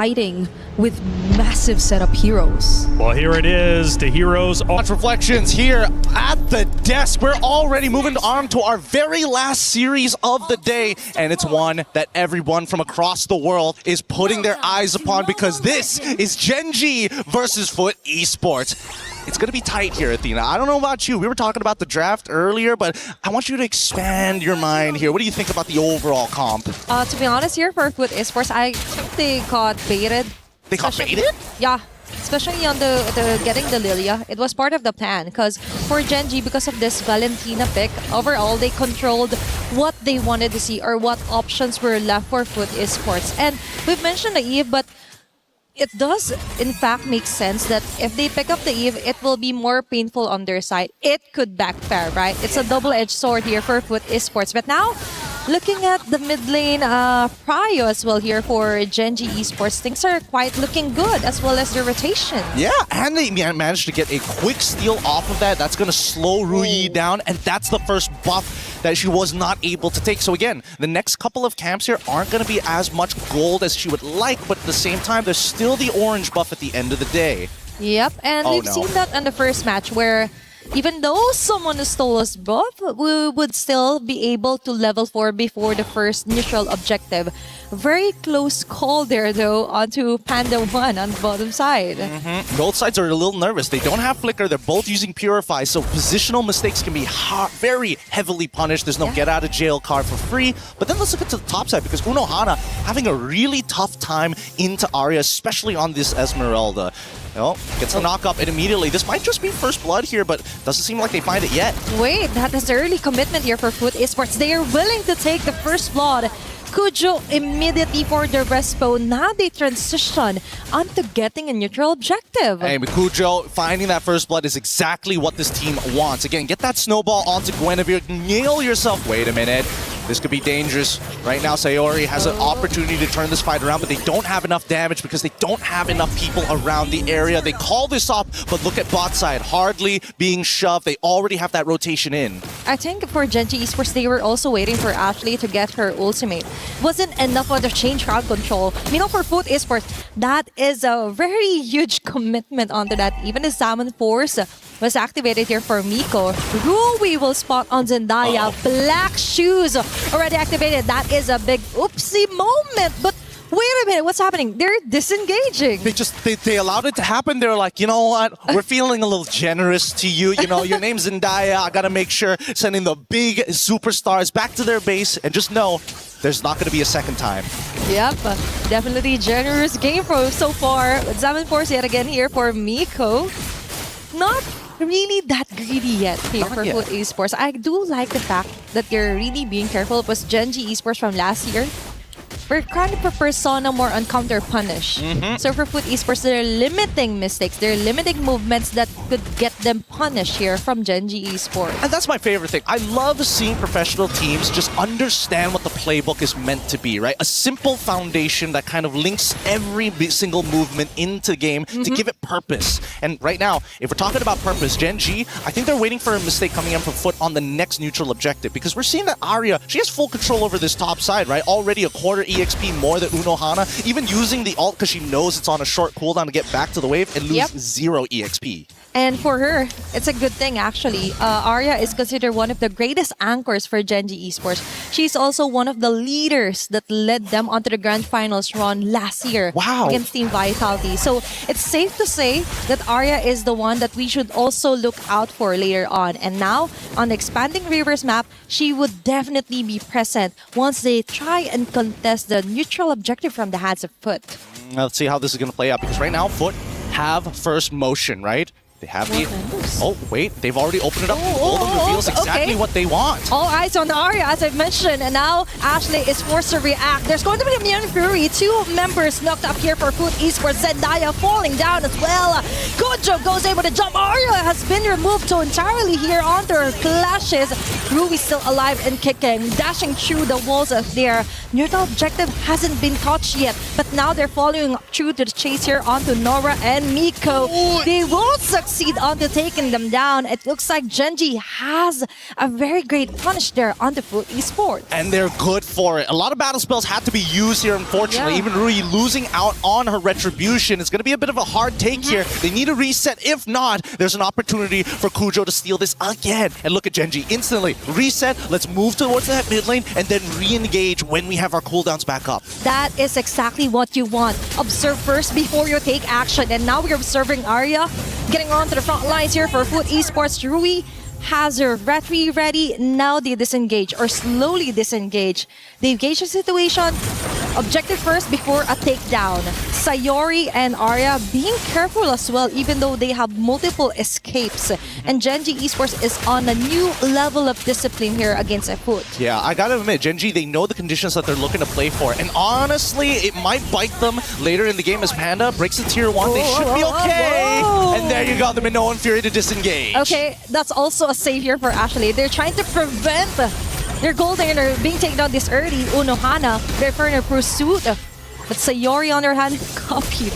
fighting with massive setup heroes. Well, here it is, the heroes. Watch reflections here at the desk. We're already moving on to our very last series of the day, and it's one that everyone from across the world is putting their eyes upon because this is Gen.G versus FUT Esports. It's going to be tight here, Athena. I don't know about you. We were talking about the draft earlier, but I want you to expand your mind here. What do you think about the overall comp? To be honest here, for FUT Esports, I think they got baited. They got baited? Yeah. Especially on the getting the Lilia. It was part of the plan because for Gen.G, because of this Valentina pick, overall they controlled what they wanted to see or what options were left for FUT Esports. And we've mentioned the Eve, but it does in fact make sense that if they pick up the Eve, it will be more painful on their side. It could backfire, right? It's a double-edged sword here for FUT Esports. But now, looking at the mid lane prio as well here for Gen.G Esports, things are quite looking good as well as the rotation. Yeah, and they managed to get a quick steal off of that. That's going to slow Rui down, and that's the first buff that she was not able to take. So again, the next couple of camps here aren't going to be as much gold as she would like, but at the same time, there's still the orange buff at the end of the day. Yep, and we've seen that in the first match where even though someone stole us buff, we would still be able to level 4 before the first neutral objective. Very close call there though onto Panda 1 on the bottom side. Both sides are a little nervous. They don't have Flicker. They're both using Purify, so positional mistakes can be very heavily punished. There's no get out of jail card for free. But then let's look at the top side because Unohana having a really tough time into Arya, especially on this Esmeralda. Oh, gets the knock up and immediately. This might just be first blood here, but doesn't seem like they find it yet. Wait, that is early commitment here for FUT Esports. They are willing to take the first blood. Kujo immediately for the respo. Now they transition onto getting a neutral objective. Hey, with Kujo, finding that first blood is exactly what this team wants. Again, get that snowball onto Guinevere. Nail yourself. Wait a minute. This could be dangerous. Right now, Sayori has an opportunity to turn this fight around, but they don't have enough damage because they don't have enough people around the area. They call this up, but look at bot side. Hardly being shoved. They already have that rotation in. I think for Gen.G Esports, they were also waiting for Ashley to get her ultimate. Wasn't enough of the change crowd control. You know, for FUT Esports, that is a very huge commitment onto that. Even the Salmon Force was activated here for Miko. Rui will spot on Zendaya. Black Shoes already activated. That is a big oopsie moment. But wait a minute, what's happening? They're disengaging. They allowed it to happen. They're like, you know what? We're feeling a little generous to you. You know, your name's Zendaya. I gotta make sure sending the big superstars back to their base and just know there's not gonna be a second time. Yep, definitely generous game for so far. Salmon Force yet again here for Miko. Not really that greedy yet here for FUT Esports. I do like the fact that they're really being careful because Gen.G Esports from last year, we're kind of a persona more on counter punish. So for FUT Esports, they're limiting mistakes. They're limiting movements that could get them punished here from Gen.G Esports. And that's my favorite thing. I love seeing professional teams just understand what the playbook is meant to be, right? A simple foundation that kind of links every single movement into the game to give it purpose. And right now, if we're talking about purpose, Gen.G, I think they're waiting for a mistake coming in from FUT on the next neutral objective because we're seeing that Arya, she has full control over this top side, right? Already a quarter EXP more than Unohana, even using the ult because she knows it's on a short cooldown to get back to the wave and lose 0 EXP. And for her, it's a good thing actually. Arya is considered one of the greatest anchors for Gen.G Esports. She's also one of the leaders that led them onto the grand finals run last year against Team Vitality. So it's safe to say that Arya is the one that we should also look out for later on. And now, on the expanding Rivers map, she would definitely be present once they try and contest the neutral objective from the hands of FUT. Let's see how this is going to play out because right now, FUT have first motion, right? They have the... Oh, wait. They've already opened it up. Golden reveals exactly what they want. All eyes on Arya, as I've mentioned. And now Ashley is forced to react. There's going to be a Immune Fury. 2 members knocked up here for FUT Esports. Zendaya falling down as well. Gojo goes able to jump. Arya has been removed so entirely here onto her clashes. Rui still alive and kicking. Dashing through the walls of their neutral objective hasn't been touched yet. But now they're following through to the chase here onto Nora and Miko. They will succeed succeed onto taking them down. It looks like Gen.G has a very great punish there on the FUT Esports. And they're good for it. A lot of battle spells had to be used here, unfortunately. Yeah. Even Rui losing out on her retribution. It's going to be a bit of a hard take here. They need a reset. If not, there's an opportunity for Kujo to steal this again. And look at Gen.G instantly. Reset, let's move towards that mid lane, and then re-engage when we have our cooldowns back up. That is exactly what you want. Observe first before you take action. And now we're observing Arya getting onto the front lines here for FUT Esports. Rui has her retry ready. Now they disengage or slowly disengage. They engage the situation. Objective first before a takedown. Sayori and Arya being careful as well, even though they have multiple escapes. And Gen.G Esports is on a new level of discipline here against FUT. Yeah, I gotta admit, Gen.G, they know the conditions that they're looking to play for. And honestly, it might bite them later in the game as Panda breaks the tier 1. They should be okay. And there you go, the Minoan Fury to disengage. Okay, that's also a savior for Ashley. They're trying to prevent their gold laner being taken down this early. Unohana, they're for a pursuit. But Sayori on their hand, copied.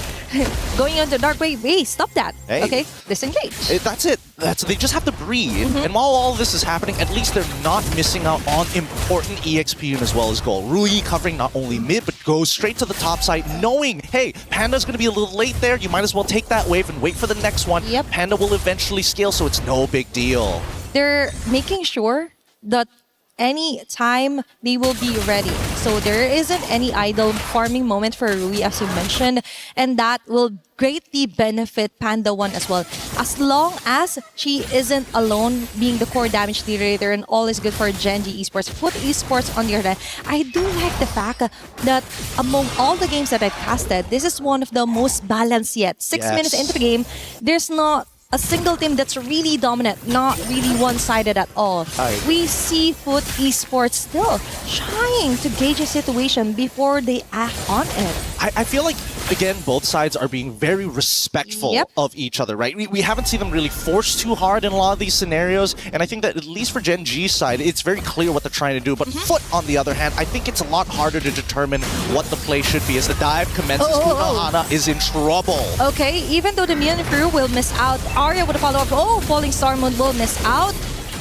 Going on the dark wave. Hey, stop that. Hey. Okay, disengage. That's it. They just have to breathe. And while all this is happening, at least they're not missing out on important EXP as well as gold. Rui covering not only mid, but goes straight to the top side, knowing, hey, Panda's going to be a little late there. You might as well take that wave and wait for the next one. Yep. Panda will eventually scale, so it's no big deal. They're making sure that any time they will be ready. So there isn't any idle farming moment for Rui, as you mentioned, and that will greatly benefit Panda 1 as well. As long as she isn't alone being the core damage leader, and all is good for Gen.G Esports. FUT Esports on the other hand, I do like the fact that among all the games that I've casted, this is one of the most balanced yet. 6 minutes into the game, there's not a single team that's really dominant, not really one-sided at all. We see FUT Esports still trying to gauge a situation before they act on it. I feel like, again, both sides are being very respectful of each other, right? We haven't seen them really force too hard in a lot of these scenarios, and I think that at least for Gen.G's side, it's very clear what they're trying to do. But FUT, on the other hand, I think it's a lot harder to determine what the play should be. As the dive commences, Unohana is in trouble. Okay, even though the Minion crew will miss out, Arya with a follow-up. Oh, Falling Star Moon will miss out.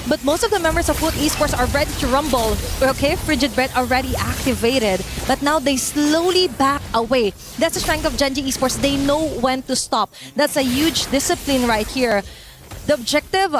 But most of the members of FUT Esports are ready to rumble. Okay, Frigid Bread already activated. But now they slowly back away. That's the strength of Gen.G Esports. They know when to stop. That's a huge discipline right here. The objective,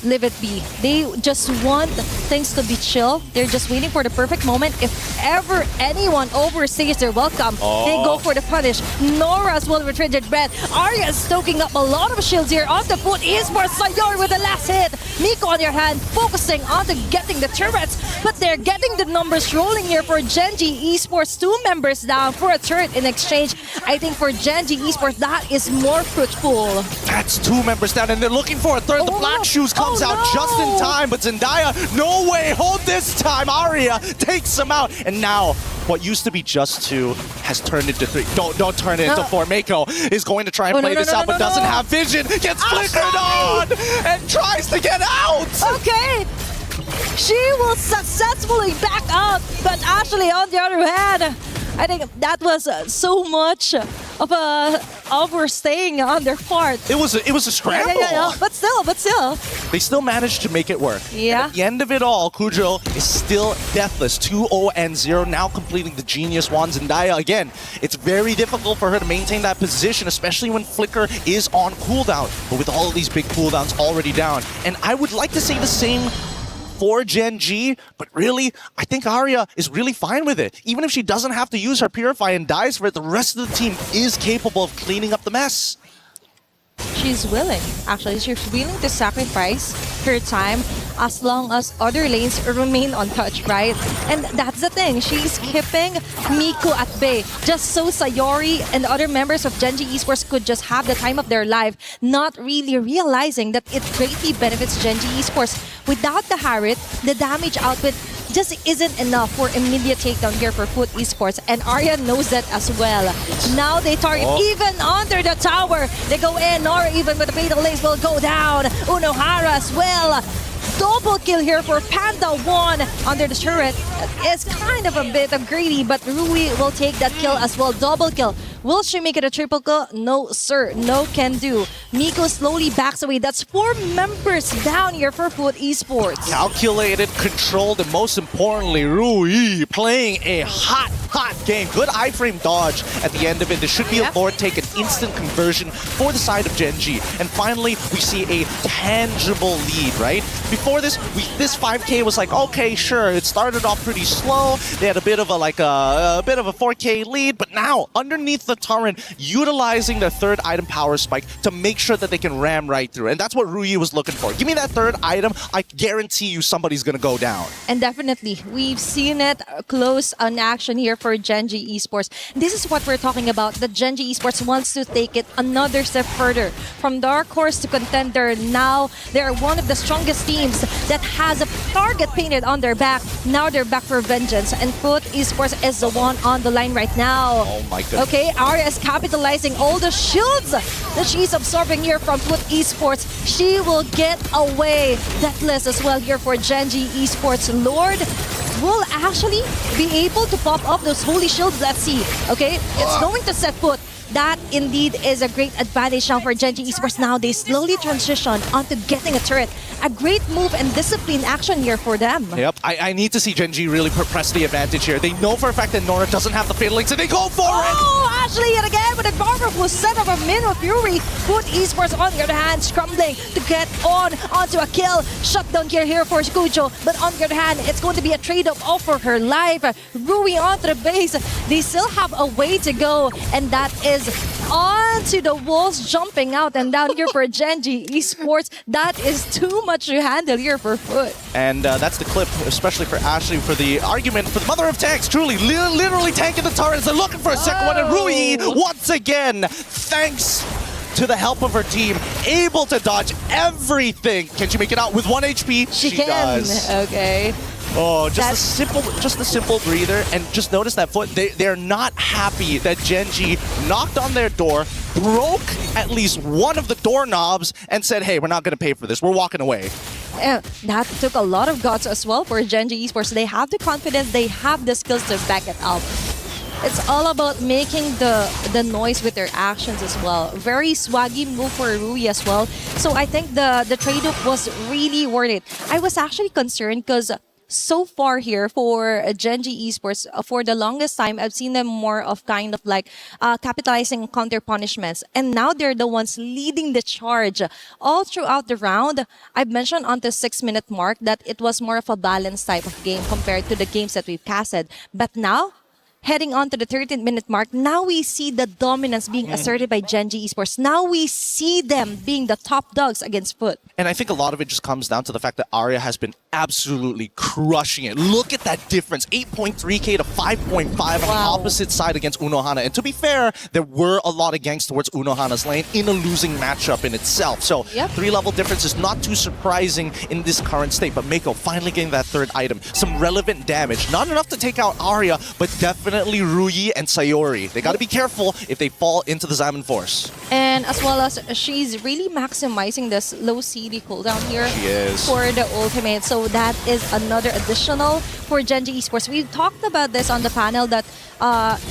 leave it be. They just want things to be chill. They're just waiting for the perfect moment. If ever anyone overstays their welcome, they go for the punish. Nora's will with Frigid Bread. Arya is stoking up a lot of shields here on the FUT Esports. Sayori with the last hit. Miko on your hand, focusing on getting the turrets. But they're getting the numbers rolling here for Gen.G Esports. 2 members down for a turret in exchange. I think for Gen.G Esports, that is more fruitful. That's 2 members down, and they're looking for a third. The Black Shoes comes out just in time, but Zendaya, no way, hold this time. Arya takes him out, and now what used to be just 2 has turned into 3. Don't turn it into 4. Mako is going to try and play this out, but doesn't have vision. Gets flickered on and tries to get out. Okay. She will successfully back up, but Ashley on the other hand, I think that was so much of a overstaying on their part. It was a scramble. Yeah. But still. They still managed to make it work. Yeah. And at the end of it all, Kujo is still deathless. 2-0-0, now completing the Genius Wand. Zendaya, again, it's very difficult for her to maintain that position, especially when Flicker is on cooldown. But with all of these big cooldowns already down. And I would like to say the same for Gen.G, but really, I think Arya is really fine with it. Even if she doesn't have to use her Purify and dies for it, the rest of the team is capable of cleaning up the mess. She's willing. Actually, she's willing to sacrifice her time as long as other lanes remain untouched, right? And that's the thing. She's keeping Miko at bay just so Sayori and other members of Gen.G Esports could just have the time of their life, not really realizing that it greatly benefits Gen.G Esports. Without the Harriet, the damage output just isn't enough for immediate takedown here for FUT Esports, and Arya knows that as well. Now they target even under the tower. They go in, Nora even with the fatal lace will go down. Unohara as well. Double kill here for Panda 1 under the turret. It's kind of a bit of greedy, but Rui will take that kill as well. Double kill Will she make it a triple kill? No, sir. No can do. Miko slowly backs away. That's 4 members down here for FUT Esports. Calculated, controlled, and most importantly, Rui playing a hot game. Good iframe dodge at the end of it. There should be a Lord take, an instant conversion for the side of Gen.G. And finally, we see a tangible lead, right? Before this, this 5K was like, okay, sure, it started off pretty slow. They had a bit of a 4K lead, but now underneath the turret, utilizing their third item power spike to make sure that they can ram right through. And that's what Rui was looking for. Give me that third item, I guarantee you somebody's gonna go down. And definitely, we've seen it close on action here for Gen.G Esports. This is what we're talking about. The Gen.G Esports wants to take it another step further. From dark horse to contender, now they're one of the strongest teams that has a target painted on their back. Now they're back for vengeance. And FUT Esports is the one on the line right now. Oh my goodness. Okay, Arya is capitalizing all the shields that she's absorbing here from FUT Esports. She will get away. Deathless as well here for Gen.G Esports. Lord will actually be able to pop up those holy shields. Let's see. Okay, it's going to set foot. That indeed is a great advantage now for Gen.G Esports. Now they slowly transition onto getting a turret. A great move and discipline action here for them. Yep, I need to see Gen.G really press the advantage here. They know for a fact that Nora doesn't have the Fatal Link, so they go for it! Oh, Ashley yet again with a powerful set of a Minnow Fury. FUT Esports on the other hand scrambling to get onto a kill. Shutdown here for Kujo, but on the other hand, it's going to be a trade-off for her life. Rui onto the base. They still have a way to go, and that is onto the walls, jumping out and down here for Gen.G Esports. That is too much to handle here for FUT. And that's the clip, especially for Ashley, for the argument for the mother of tanks. Truly, literally tanking the turrets. They're looking for a second one. And Rui, once again, thanks to the help of her team, able to dodge everything. Can she make it out with 1 HP? She can. Does. Okay. Oh, just a simple breather, and just notice that FUT, they're not happy that Gen.G knocked on their door, broke at least one of the doorknobs, and said, hey, we're not going to pay for this, we're walking away. That took a lot of guts as well for Gen.G Esports. They have the confidence, they have the skills to back it up. It's all about making the noise with their actions as well. Very swaggy move for Rui as well. So I think the trade-off was really worth it. I was actually concerned because so far here for Gen.G Esports, for the longest time, I've seen them more of kind of like capitalizing on counter punishments. And now they're the ones leading the charge. All throughout the round, I've mentioned on the 6-minute mark that it was more of a balanced type of game compared to the games that we've casted. But now, heading on to the 13th-minute mark, now we see the dominance being asserted by Gen.G Esports. Now we see them being the top dogs against FUT. And I think a lot of it just comes down to the fact that Arya has been absolutely crushing it. Look at that difference, 8.3k to 5.5 on the opposite side against Unohana. And to be fair, there were a lot of ganks towards Unohana's lane in a losing matchup in itself. So 3-level difference is not too surprising in this current state. But Mako finally getting that third item. Some relevant damage. Not enough to take out Arya, but definitely Rui and Sayori. They got to be careful if they fall into the Xamon Force. And as well as she's really maximizing this low CD cooldown here for the ultimate. So that is another additional for Gen.G Esports. We've talked about this on the panel that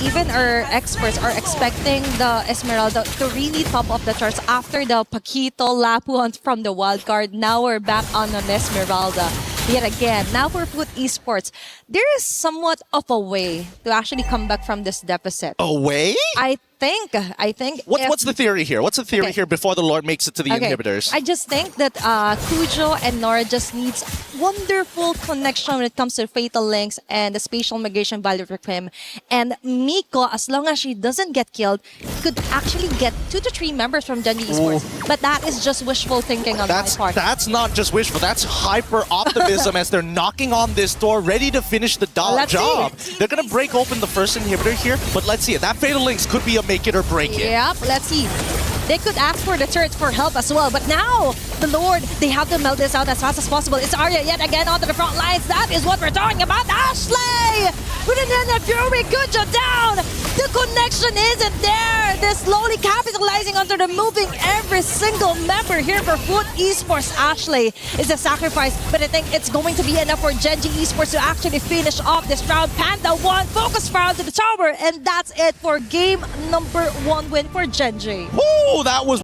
even our experts are expecting the Esmeralda to really top off the charts after the Paquito Lapu from the wildcard. Now we're back on an Esmeralda. Yet again, now for FUT Esports, there is somewhat of a way to actually come back from this deficit. A way? I think. What's the theory here? What's the theory here before the Lord makes it to the inhibitors? I just think that Kujo and Nora just needs wonderful connection when it comes to Fatal Links and the spatial migration value for him. And Miko, as long as she doesn't get killed, could actually get 2 to 3 members from Gen.G Esports. But that is just wishful thinking on my part. That's not just wishful. That's hyper optimism as they're knocking on this door, ready to finish the job. They're going to break open the first inhibitor here, but let's see. That Fatal Links could be a make it or break it. Yep, let's see. They could ask for the turret for help as well, but now the Lord, they have to melt this out as fast as possible. It's Arya yet again onto the front lines. That is what we're talking about. Ashley with an Fury, good job down. The connection isn't there. They're slowly capitalizing onto the moving every single member here for FUT Esports. Ashley is a sacrifice, but I think it's going to be enough for Gen.G Esports to actually finish off this round. Panda 1, focus round to the tower, and that's it for game number 1 win for Gen.G. Woo, that was